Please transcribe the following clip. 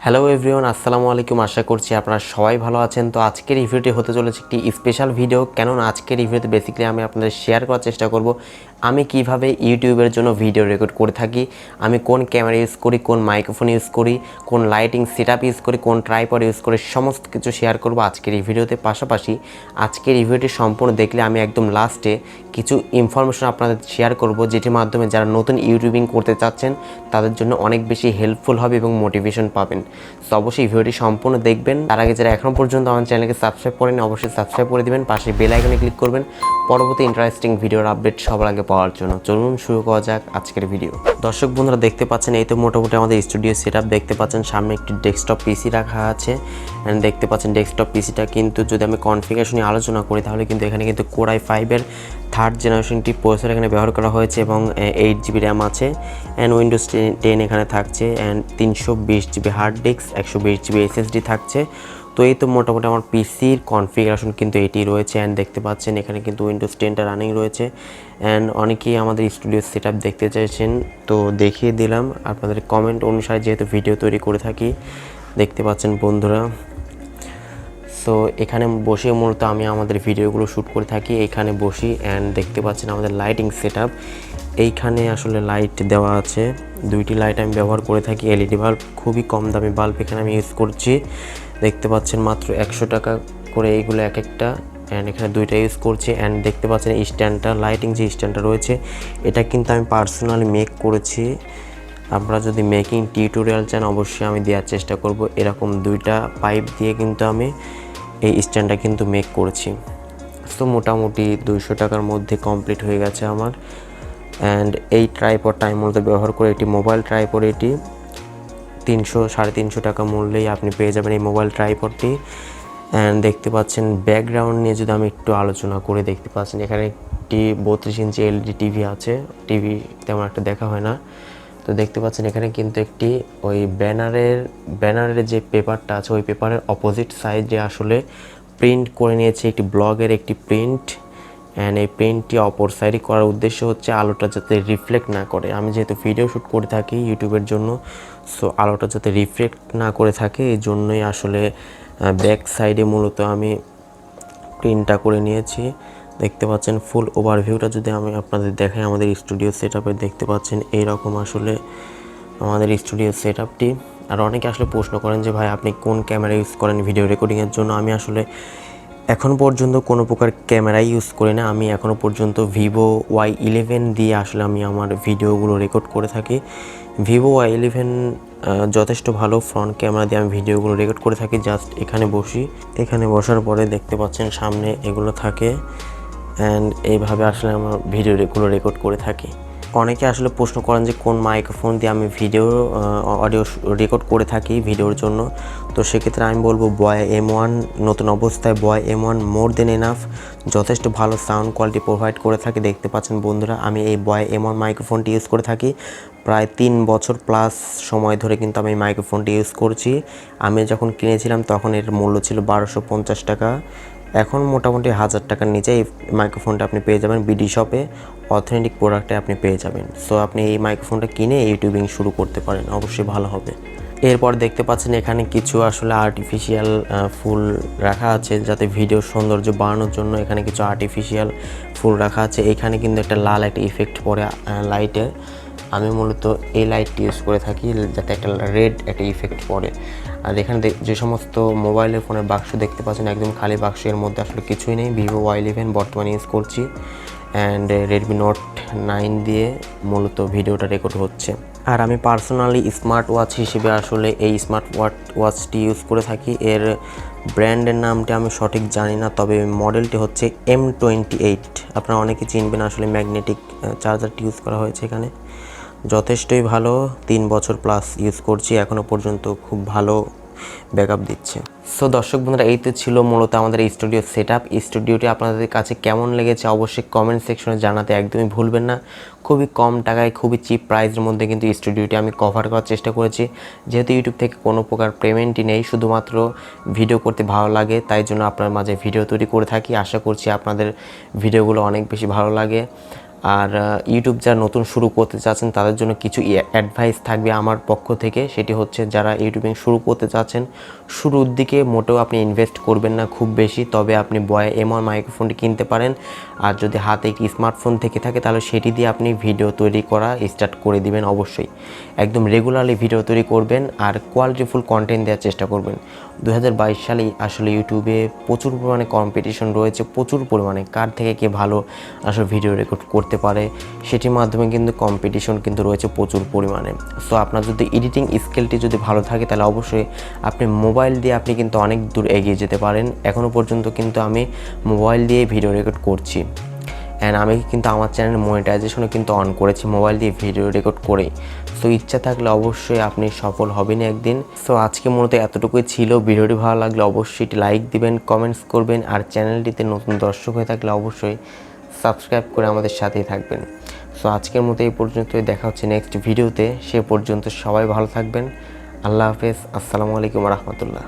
Hello everyone, আসসালামু আলাইকুম। আশা করছি আপনারা সবাই ভালো আছেন। তো আজকের এই ভিডিওটি হতে চলেছে একটি স্পেশাল ভিডিও। কেননা আজকের এই ভিডিওতে বেসিক্যালি আমি আপনাদের শেয়ার করার চেষ্টা করব আমি কিভাবে ইউটিউবের জন্য ভিডিও রেকর্ড করে থাকি, আমি কোন ক্যামেরা ইউজ করি, কোন মাইক্রোফোন ইউজ করি, কোন লাইটিং সেটআপ ইউজ করি, কোন ট্রাইপড ইউজ করি, সমস্ত কিছু শেয়ার করব আজকের এই ভিডিওতে। পাশাপাশি আজকের এই ভিডিওটি সম্পূর্ণ দেখলে আমি একদম লাস্টে কিছু ইনফরমেশন আপনাদের শেয়ার করব, যেটির মাধ্যমে যারা নতুন ইউটিউবিং করতে চাচ্ছেন তাদের জন্য অনেক বেশি হেল্পফুল হবে এবং মোটিভেশন পাবেন। সো অবশ্যই ভিডিওটি সম্পূর্ণ দেখবেন। তার আগে যারা এখনও পর্যন্ত আমার চ্যানেলকে সাবস্ক্রাইব করেন অবশ্যই সাবস্ক্রাইব করে দিবেন, পাশে বেল আইকনে ক্লিক করবেন পরবর্তী ইন্টারেস্টিং ভিডিওর আপডেট সবার আগে পাওয়ার জন্য। চলুন শুরু করা যাক আজকের ভিডিও। দর্শক বন্ধুরা দেখতে পাচ্ছেন এই তো মোটামুটি আমাদের স্টুডিও সেটআপ দেখতে পাচ্ছেন। সামনে একটি ডেস্কটপ পিসি রাখা আছে অ্যান্ড দেখতে পাচ্ছেন ডেস্কটপ পিসিটা কিন্তু যদি আমি কনফিগারেশন নিয়ে আলোচনা করি তাহলে কিন্তু এখানে কিন্তু Core i5-এর 3rd জেনারেশনটি প্রসেসর এখানে ব্যবহার করা হয়েছে এবং 8GB র্যাম আছে অ্যান্ড উইন্ডোজ 10 এখানে থাকছে and 320GB hard disk, 120GB SSD থাকছে। তো এই তো মোটামুটি আমার পিসির কনফিগারেশন কিন্তু এটি রয়েছে অ্যান্ড দেখতে পাচ্ছেন এখানে কিন্তু উইন্ডোজ 10টা রানিং রয়েছে অ্যান্ড অনেকেই আমাদের স্টুডিও সেটআপ দেখতে চাইছেন, তো দেখিয়ে দিলাম আপনাদের কমেন্ট অনুসারে যেহেতু ভিডিও তৈরি করে থাকি। দেখতে পাচ্ছেন বন্ধুরা, সো এখানে বসে মূলত আমি আমাদের ভিডিওগুলো শ্যুট করে থাকি, এইখানে বসি অ্যান্ড দেখতে পাচ্ছেন আমাদের লাইটিং সেটআপ। এইখানে আসলে লাইট দেওয়া আছে, 2টি লাইট আমি ব্যবহার করে থাকি, এলইডি বাল্ব, খুবই কম দামি বাল্ব এখানে আমি ইউজ করছি। দেখতে পাচ্ছেন মাত্র 100 টাকা করে এইগুলো এক একটা অ্যান্ড এখানে 2টা ইউজ করছি অ্যান্ড দেখতে পাচ্ছেন এই স্ট্যান্ডটা, লাইটিং যে স্ট্যান্ডটা রয়েছে এটা কিন্তু আমি পার্সোনালি মেক করেছি। আপনারা যদি মেকিং টিউটোরিয়াল চান অবশ্যই আমি দেওয়ার চেষ্টা করব। এরকম 2টা পাইপ দিয়ে কিন্তু আমি এই স্ট্যান্ডটা কিন্তু মেক করেছি। তো মোটামুটি 200 টাকার মধ্যে কমপ্লিট হয়ে গেছে আমার। অ্যান্ড এই ট্রাইপডটা আমি মূলত ব্যবহার করে, এটি মোবাইল ট্রাইপড, এটি 300-350 টাকা মূল্যেই আপনি পেয়ে যাবেন এই মোবাইল ট্রাইপডটি। অ্যান্ড দেখতে পাচ্ছেন ব্যাকগ্রাউন্ড নিয়ে যদি আমি একটু আলোচনা করে, দেখতে পাচ্ছেন এখানে একটি 32 ইঞ্চি এলইডি টিভি আছে, টিভি তেমন একটা দেখা হয় না। তো দেখতে পাচ্ছেন এখানে কিন্তু একটি ওই ব্যানারের যে পেপারটা আছে ওই পেপারের অপোজিট সাইডে আসলে প্রিন্ট করে নিয়েছে একটি ব্লগের একটি প্রিন্ট অ্যান্ড এই প্রিন্টটি অপর সাইডে করার উদ্দেশ্য হচ্ছে আলোটা যাতে রিফ্লেক্ট না করে। আমি যেহেতু ভিডিও শ্যুট করে থাকি ইউটিউবের জন্য, সো আলোটা যাতে রিফ্লেক্ট না করে থাকে এই জন্যই আসলে ব্যাক সাইডে মূলত আমি প্রিন্টটা করে নিয়েছি। দেখতে পাচ্ছেন ফুল ওভারভিউটা যদি আমি আপনাদের দেখাই আমাদের স্টুডিও সেটআপে, দেখতে পাচ্ছেন এইরকম আসলে আমাদের স্টুডিও সেটআপটি। আর অনেকে আসলে প্রশ্ন করেন যে ভাই আপনি কোন ক্যামেরা ইউজ করেন ভিডিও রেকর্ডিংয়ের জন্য। আমি আসলে এখন পর্যন্ত কোনো প্রকার ক্যামেরাই ইউজ করি না, আমি এখনও পর্যন্ত Vivo Y11 দিয়ে আসলে আমি আমার ভিডিওগুলো রেকর্ড করে থাকি। Vivo Y11 যথেষ্ট ভালো ফ্রন্ট ক্যামেরা দিয়ে আমি ভিডিওগুলো রেকর্ড করে থাকি। জাস্ট এখানে বসি, এখানে বসার পরে দেখতে পাচ্ছেন সামনে এগুলো থাকে অ্যান্ড এইভাবে আসলে আমার ভিডিওগুলো রেকর্ড করে থাকি। অনেকে আসলে প্রশ্ন করেন যে কোন মাইক্রোফোন দিয়ে আমি অডিও রেকর্ড করে থাকি ভিডিওর জন্য। তো সেক্ষেত্রে আমি বলবো Boya M1, নতুন অবস্থায় Boya M1 মোর দেন এনাফ, যথেষ্ট ভালো সাউন্ড কোয়ালিটি প্রোভাইড করে থাকে। দেখতে পাচ্ছেন বন্ধুরা আমি এই Boya M1 মাইক্রোফোনটি ইউজ করে থাকি প্রায় 3 বছর প্লাস সময় ধরে কিন্তু আমি এই মাইক্রোফোনটি ইউজ করছি। আমি যখন কিনেছিলাম তখন এর মূল্য ছিল 1250 টাকা, এখন মোটামুটি 1000 টাকার নিচে এই মাইক্রোফোনটা আপনি পেয়ে যাবেন বিডি শপে, অথেন্টিক প্রোডাক্টে আপনি পেয়ে যাবেন। সো আপনি এই মাইক্রোফোনটা কিনে ইউটিউবিং শুরু করতে পারেন, অবশ্যই ভালো হবে। এরপর দেখতে পাচ্ছেন এখানে কিছু আসলে আর্টিফিশিয়াল ফুল রাখা আছে যাতে ভিডিও সৌন্দর্য বাড়ানোর জন্য, এখানে কিছু আর্টিফিশিয়াল ফুল রাখা আছে। এখানে কিন্তু একটা লাল একটা ইফেক্ট পড়ে লাইটের, আমি মূলত এই লাইটটি ইউজ করে থাকি যাতে একটা রেড একটা ইফেক্ট পড়ে। আর এখানে যে সমস্ত মোবাইলের ফোনের বাক্স দেখতে পাচ্ছেন একদম খালি বাক্স, এর মধ্যে আসলে কিছুই নেই। Vivo Y11 বর্তমানে ইউজ করছি অ্যান্ড Redmi Note 9 দিয়ে মূলত ভিডিওটা রেকর্ড হচ্ছে। আর আমি পার্সোনালি স্মার্ট ওয়াচ হিসেবে আসলে এই স্মার্ট ওয়াচটি ইউজ করে থাকি। এর ব্র্যান্ডের নামটি আমি সঠিক জানি না, তবে মডেলটি হচ্ছে M28। আপনারা অনেকে চিনবেন, আসলে ম্যাগনেটিক চার্জারটি ইউজ করা হয়েছে এখানে, যথেষ্টই ভালো। 3 বছর প্লাস ইউজ করছি, এখনও পর্যন্ত খুব ভালো ব্যাকআপ দিচ্ছে। সো দর্শক বন্ধুরা এই তো ছিল মূলত আমাদের স্টুডিও সেটআপ। স্টুডিওটি আপনাদের কাছে কেমন লেগেছে অবশ্যই কমেন্ট সেকশনে জানাতে একদমই ভুলবেন না। খুবই কম টাকায় খুবই চিপ প্রাইসের মধ্যে কিন্তু স্টুডিওটি আমি কভার করার চেষ্টা করেছি। যেহেতু ইউটিউব থেকে কোনো প্রকার পেমেন্টই নেই, শুধুমাত্র ভিডিও করতে ভালো লাগে, তাই জন্য আপনার মাঝে ভিডিও তৈরি করে থাকি। আশা করছি আপনাদের ভিডিওগুলো অনেক বেশি ভালো লাগে। আর ইউটিউব যারা নতুন শুরু করতে চাচ্ছেন তাদের জন্য কিছু অ্যাডভাইস থাকবে আমার পক্ষ থেকে। সেটি হচ্ছে যারা ইউটিউবিং শুরু করতে চাচ্ছেন, শুরুর দিকে মোটেও আপনি ইনভেস্ট করবেন না খুব বেশি, তবে আপনি বয়া M1 মাইক্রোফোনটি কিনতে পারেন। আর যদি হাতে একটি স্মার্টফোন থেকে থাকে তাহলে সেটি দিয়ে আপনি ভিডিও তৈরি করা স্টার্ট করে দিবেন। অবশ্যই একদম রেগুলারলি ভিডিও তৈরি করবেন আর কোয়ালিটিফুল কন্টেন্ট দেওয়ার চেষ্টা করবেন। 2022 সালেই আসলে ইউটিউবে প্রচুর পরিমাণে কম্পিটিশন রয়েছে, প্রচুর পরিমাণে কার থেকে কে ভালো আসলে ভিডিও রেকর্ড করতে পারে সেটির মাধ্যমে কিন্তু কম্পিটিশন কিন্তু রয়েছে প্রচুর পরিমাণে। সো আপনার যদি এডিটিং স্কিলটি যদি ভালো থাকে তাহলে অবশ্যই আপনি মোবাইল দিয়ে আপনি কিন্তু অনেক দূর এগিয়ে যেতে পারেন। এখনও পর্যন্ত কিন্তু আমি মোবাইল দিয়ে ভিডিও রেকর্ড করছি, অ্যান্ড আমি কিন্তু আমার চ্যানেল মনিটাইজেশনও কিন্তু অন করেছি মোবাইল দিয়ে ভিডিও রেকর্ড করে। সো ইচ্ছা থাকলে অবশ্যই আপনি সফল হবেন একদিন। সো আজকে মূলত এতটুকুই ছিল। ভিডিওটি ভালো লাগলে অবশ্যই লাইক দিবেন, কমেন্টস করবেন, আর চ্যানেলটিতে নতুন দর্শক হয়ে থাকলে অবশ্যই সাবস্ক্রাইব করে আমাদের সাথেই থাকবেন। সো আজকের মতো এই পর্যন্তই, দেখা হচ্ছে নেক্সট ভিডিওতে। সে পর্যন্ত সবাই ভালো থাকবেন। আল্লাহ হাফেজ। আসসালামু আলাইকুম রহমতুল্লাহ।